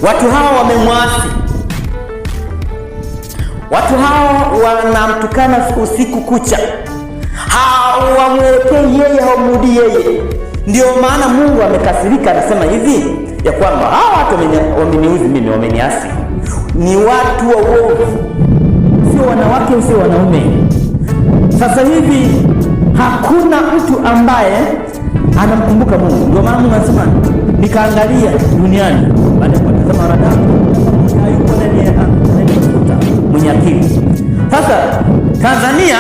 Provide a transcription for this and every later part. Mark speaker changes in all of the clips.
Speaker 1: Watu hao wamemwasi. Watu hao wanamtukana usiku kucha, hawamwelekei yeye, hawamrudi yeye. Ndio maana Mungu amekasirika, anasema hivi ya kwamba hawa watu wameniuzi mimi, wameniasi. Ni watu waovu, sio wanawake, sio wanaume. Sasa hivi hakuna mtu ambaye anamkumbuka Mungu. Ndio maana Mungu anasema nikaangalia duniani, baada ya kutazama wanadamu hayupo mwenye akili. Sasa Tanzania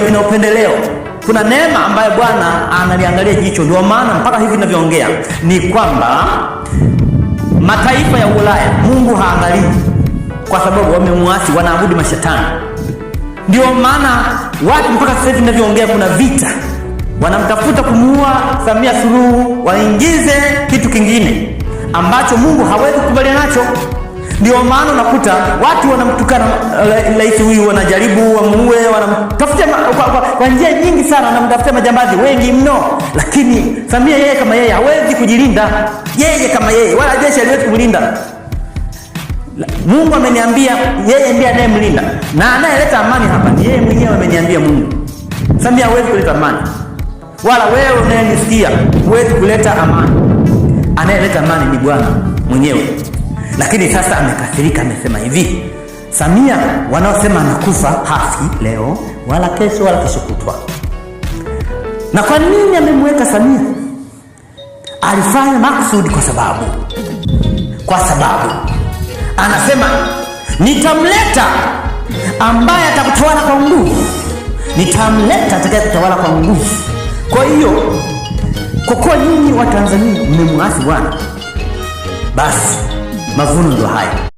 Speaker 1: ina upendeleo. Kuna neema ambayo Bwana analiangalia jicho. Ndio maana mpaka hivi ninavyoongea ni kwamba mataifa ya Ulaya Mungu haangalii, kwa sababu wamemwasi, wanaabudu mashetani. Ndio maana watu mpaka sasa hivi ninavyoongea kuna vita, wanamtafuta kumuua Samia Suluhu, waingize kitu kingine ambacho Mungu hawezi kukubaliana nacho. Ndio maana unakuta watu wanamtukana rais huyu, wanajaribu wamuue, wanamtafutia kwa njia nyingi sana, wanamtafutia majambazi wengi mno. Lakini Samia yeye kama yeye hawezi kujilinda, yeye kama yeye, wala jeshi haliwezi kumlinda. Mungu ameniambia yeye ndiye anayemlinda, na anayeleta amani hapa ni yeye mwenyewe. Ameniambia Mungu, Samia hawezi kuleta amani, wala wewe unayenisikia huwezi kuleta amani. Anayeleta amani ni Bwana mwenyewe. Lakini sasa amekasirika, amesema hivi, Samia wanaosema anakufa, hafi leo wala kesho wala kesho kutwa. Na kwa nini amemweka Samia? Alifanya makusudi, kwa sababu anasema nitamleta ambaye atakutawala kwa nguvu, nitamleta atakayekutawala kwa nguvu. Kwa hiyo kwa kuwa nyinyi wa Tanzania mmemwasi Bwana, basi mavuno ndio haya.